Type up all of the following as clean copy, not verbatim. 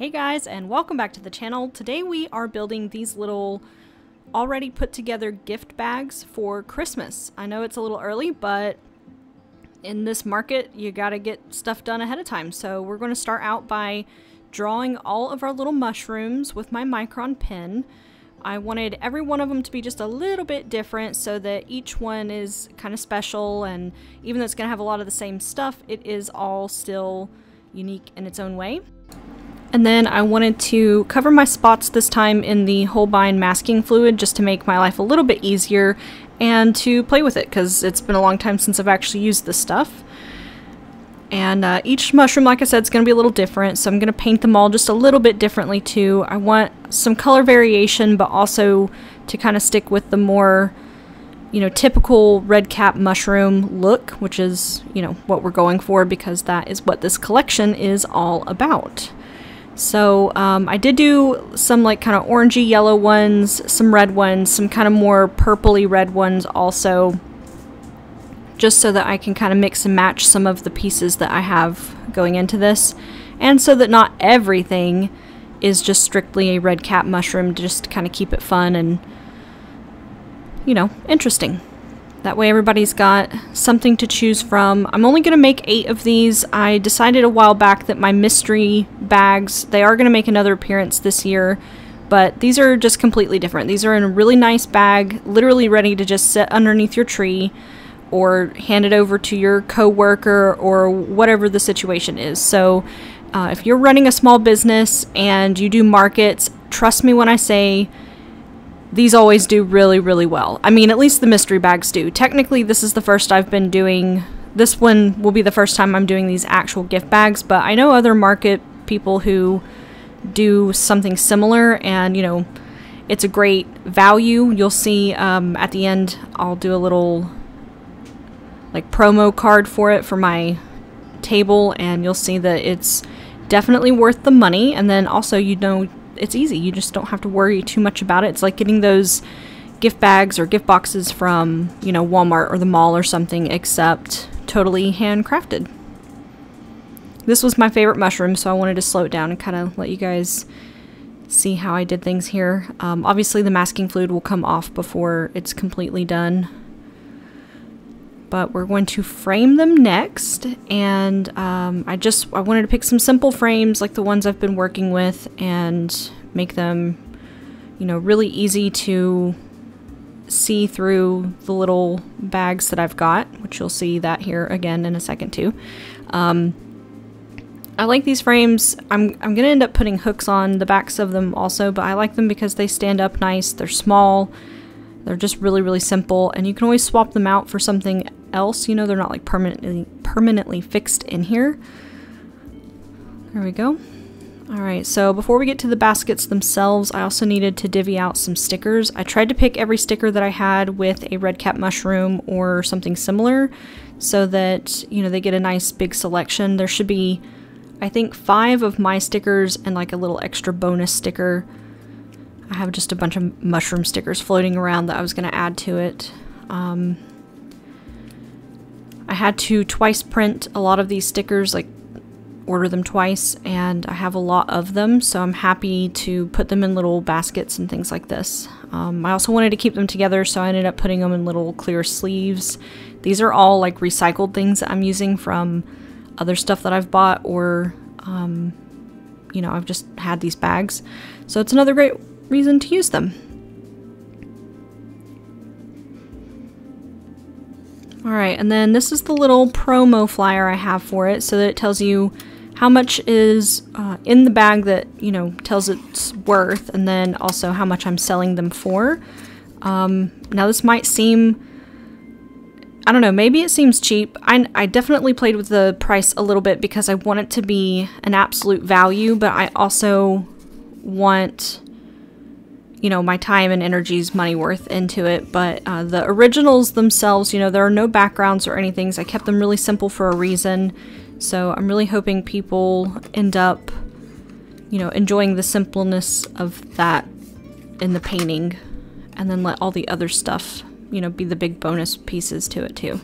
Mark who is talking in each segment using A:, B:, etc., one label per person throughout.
A: Hey guys, and welcome back to the channel. Today we are building these little already put together gift bags for Christmas. I know it's a little early, but in this market you gotta get stuff done ahead of time. So we're going to start out by drawing all of our little mushrooms with my micron pen. I wanted every one of them to be just a little bit different so that each one is kind of special, and even though it's going to have a lot of the same stuff, it is all still unique in its own way. And then I wanted to cover my spots this time in the Holbein masking fluid just to make my life a little bit easier and to play with it because it's been a long time since I've actually used this stuff. And each mushroom, like I said, is going to be a little different, so I'm going to paint them all just a little bit differently too. I want some color variation, but also to kind of stick with the more, typical red cap mushroom look, which is, what we're going for because that is what this collection is all about. So I did do some like kind of orangey yellow ones, some red ones, some kind of more purpley red ones also, just so that I can kind of mix and match some of the pieces that I have going into this, and so that not everything is just strictly a red cap mushroom, to just kind of keep it fun and, interesting. That way everybody's got something to choose from. I'm only going to make 8 of these. I decided a while back that my mystery bags, they are going to make another appearance this year, but these are just completely different. These are in a really nice bag, literally ready to just sit underneath your tree or hand it over to your co-worker or whatever the situation is. So if you're running a small business and you do markets, trust me when I say these always do really, really well. I mean, at least the mystery bags do. Technically, this is the first I've been doing. This one will be the first time I'm doing these actual gift bags, but I know other market people who do something similar, and, it's a great value. You'll see at the end, I'll do a little like promo card for it for my table, and you'll see that it's definitely worth the money. And then also, it's easy. You just don't have to worry too much about it. It's like getting those gift bags or gift boxes from, Walmart or the mall or something, except totally handcrafted. This was my favorite mushroom, so I wanted to slow it down and kind of let you guys see how I did things here. Obviously the masking fluid will come off before it's completely done, but we're going to frame them next. And I wanted to pick some simple frames like the ones I've been working with and make them, really easy to see through the little bags that I've got, which you'll see that here again in a second too. I like these frames. I'm gonna end up putting hooks on the backs of them also, but I like them because they stand up nice. They're small. They're just really, really simple, and you can always swap them out for something else. They're not like permanently fixed in here. There we go. Alright, so before we get to the baskets themselves, I also needed to divvy out some stickers. I tried to pick every sticker that I had with a red cap mushroom or something similar so that, they get a nice big selection. There should be, I think, 5 of my stickers and like a little extra bonus sticker. I have just a bunch of mushroom stickers floating around that I was going to add to it. I had to twice print a lot of these stickers, like order them twice, and I have a lot of them, so I'm happy to put them in little baskets and things like this. I also wanted to keep them together, so I ended up putting them in little clear sleeves. These are all like recycled things that I'm using from other stuff that I've bought, or I've just had these bags, so it's another great reason to use them. Alright, and then this is the little promo flyer I have for it, so that it tells you how much is in the bag that, tells its worth, and then also how much I'm selling them for. Now this might seem, I don't know, maybe it seems cheap. I definitely played with the price a little bit because I want it to be an absolute value, but I also want, my time and energy's money worth into it. But the originals themselves, there are no backgrounds or anything, so I kept them really simple for a reason. So I'm really hoping people end up, enjoying the simpleness of that in the painting, and then let all the other stuff, be the big bonus pieces to it too.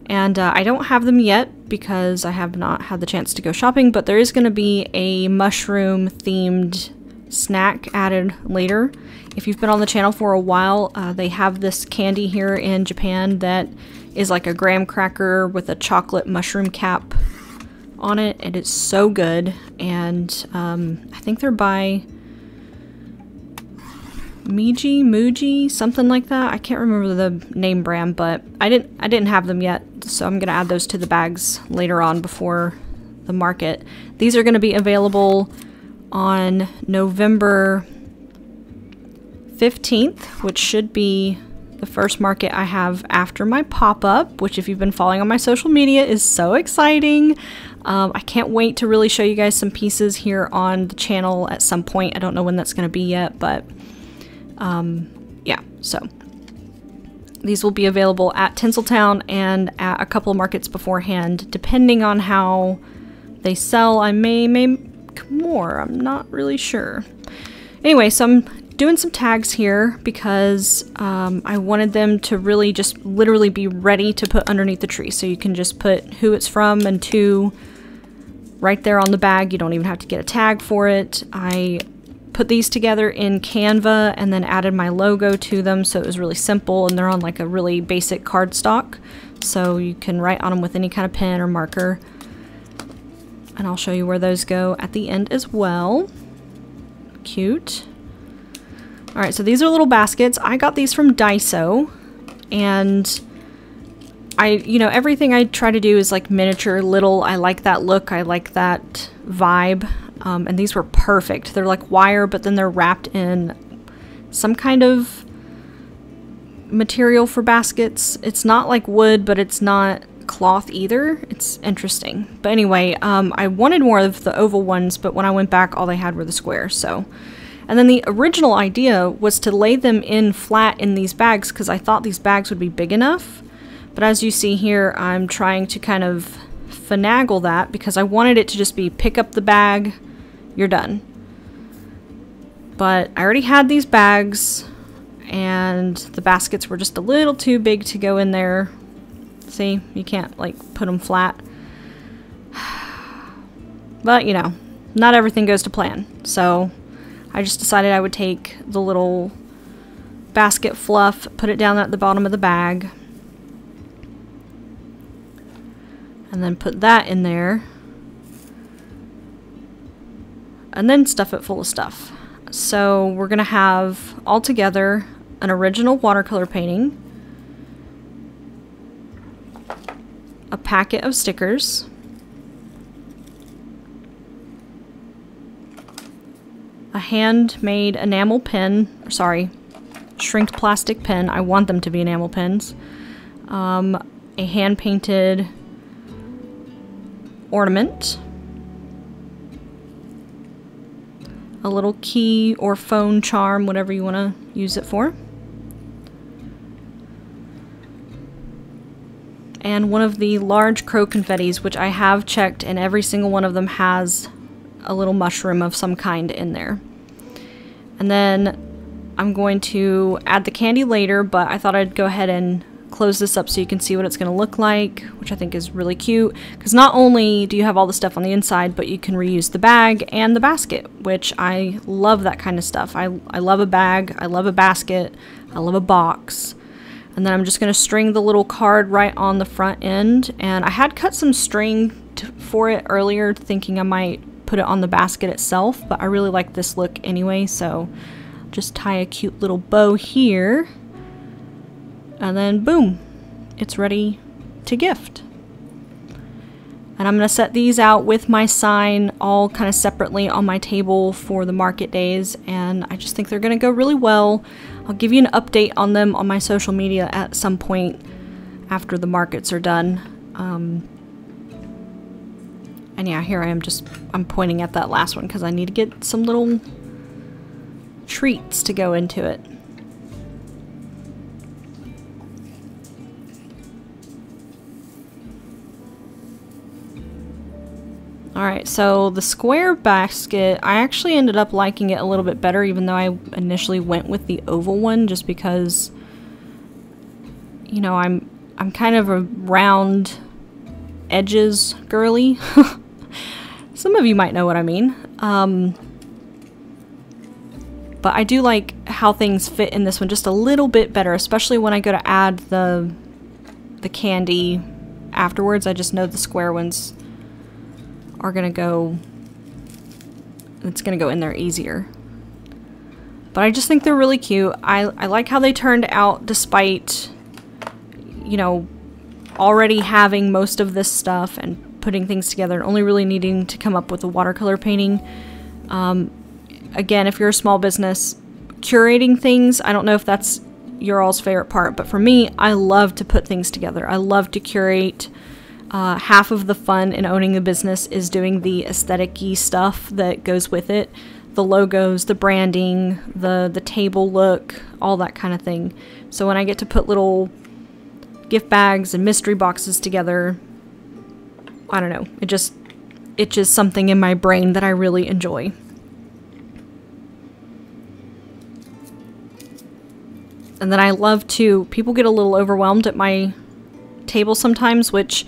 A: And I don't have them yet because I have not had the chance to go shopping, but there is going to be a mushroom themed snack added later. If you've been on the channel for a while, they have this candy here in Japan that is like a graham cracker with a chocolate mushroom cap on it. It is so good, and I think they're by Muji, something like that. I can't remember the name brand, but I didn't have them yet, so I'm gonna add those to the bags later on before the market. These are gonna be available on November 15th, which should be the first market I have after my pop-up, which if you've been following on my social media is so exciting. I can't wait to really show you guys some pieces here on the channel at some point. I don't know when that's gonna be yet, but yeah, so these will be available at Tinseltown and at a couple of markets beforehand, depending on how they sell. I may make more, I'm not really sure. Anyway, so I'm doing some tags here because I wanted them to really just literally be ready to put underneath the tree. So you can just put who it's from and to right there on the bag. You don't even have to get a tag for it. I put these together in Canva and then added my logo to them, so it was really simple, and they're on like a really basic cardstock, so you can write on them with any kind of pen or marker. And I'll show you where those go at the end as well. Cute. Alright, so these are little baskets. I got these from Daiso, and you know, everything I try to do is like miniature, little. I like that look, I like that vibe. And these were perfect. They're like wire, but then they're wrapped in some kind of material for baskets. It's not like wood, but it's not cloth either. It's interesting. But anyway, I wanted more of the oval ones, but when I went back, all they had were the squares. So, and then the original idea was to lay them in flat in these bags because I thought these bags would be big enough. But as you see here, I'm trying to kind of finagle that because I wanted it to just be pick up the bag, you're done. But I already had these bags and the baskets were just a little too big to go in there. See, you can't like put them flat. But you know, not everything goes to plan. So I just decided I would take the little basket fluff, put it down at the bottom of the bag, and then put that in there. And then stuff it full of stuff. So we're gonna have all together an original watercolor painting, a packet of stickers, a handmade enamel pen, or sorry, shrinked plastic pen. I want them to be enamel pens. A hand-painted ornament, a little key or phone charm, whatever you want to use it for, and one of the large crow confettis, which I have checked, and every single one of them has a little mushroom of some kind in there. And then I'm going to add the candy later, but I thought I'd go ahead and close this up so you can see what it's going to look like, which I think is really cute, because not only do you have all the stuff on the inside, but you can reuse the bag and the basket, which I love that kind of stuff. I love a bag, I love a basket, I love a box. And then I'm just going to string the little card right on the front end, and I had cut some string for it earlier, thinking I might put it on the basket itself, but I really like this look anyway, so just tie a cute little bow here. And then boom, it's ready to gift. And I'm going to set these out with my sign all kind of separately on my table for the market days, and I just think they're going to go really well. I'll give you an update on them on my social media at some point after the markets are done. And yeah, here I am, I'm pointing at that last one because I need to get some little treats to go into it. Alright, so the square basket, I actually ended up liking it a little bit better, even though I initially went with the oval one, just because, you know, I'm kind of a round edges girly. Some of you might know what I mean. But I do like how things fit in this one just a little bit better, especially when I go to add the candy afterwards. I just know the square ones are gonna go, it's gonna go in there easier. But I just think they're really cute. I like how they turned out despite, you know, already having most of this stuff and putting things together and only really needing to come up with a watercolor painting. Again, if you're a small business, curating things, I don't know if that's your all's favorite part, but for me, I love to put things together. I love to curate. Half of the fun in owning a business is doing the aesthetic-y stuff that goes with it. The logos, the branding, the table look, all that kind of thing. So when I get to put little gift bags and mystery boxes together, I don't know, it just itches something in my brain that I really enjoy. And then I love to, people get a little overwhelmed at my table sometimes, which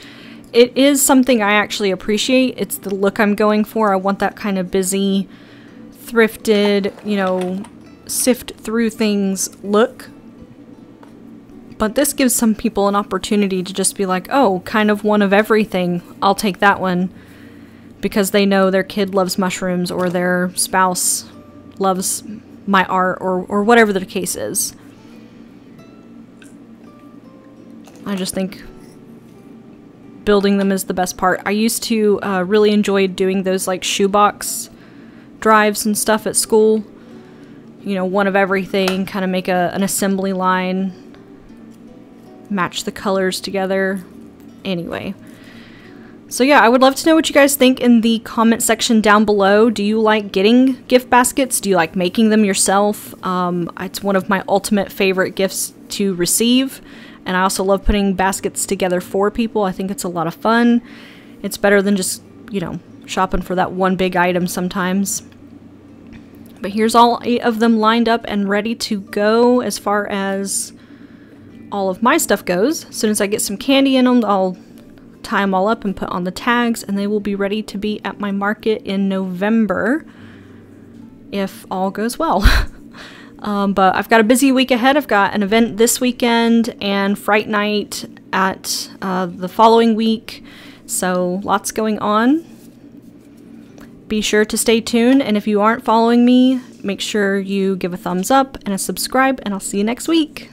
A: it is something I actually appreciate. It's the look I'm going for. I want that kind of busy, thrifted, you know, sift through things look. But this gives some people an opportunity to just be like, oh, kind of one of everything. I'll take that one. Because they know their kid loves mushrooms or their spouse loves my art or whatever the case is. I just think building them is the best part. I used to really enjoy doing those like shoebox drives and stuff at school. You know, one of everything, kind of make an assembly line, match the colors together. Anyway. So yeah, I would love to know what you guys think in the comment section down below. Do you like getting gift baskets? Do you like making them yourself? It's one of my ultimate favorite gifts to receive. And I also love putting baskets together for people. I think it's a lot of fun. It's better than just, you know, shopping for that one big item sometimes. But here's all 8 of them lined up and ready to go as far as all of my stuff goes. As soon as I get some candy in them, I'll tie them all up and put on the tags, and they will be ready to be at my market in November if all goes well. But I've got a busy week ahead. I've got an event this weekend and Fright Night at the following week. So lots going on. Be sure to stay tuned. And if you aren't following me, make sure you give a thumbs up and a subscribe. And I'll see you next week.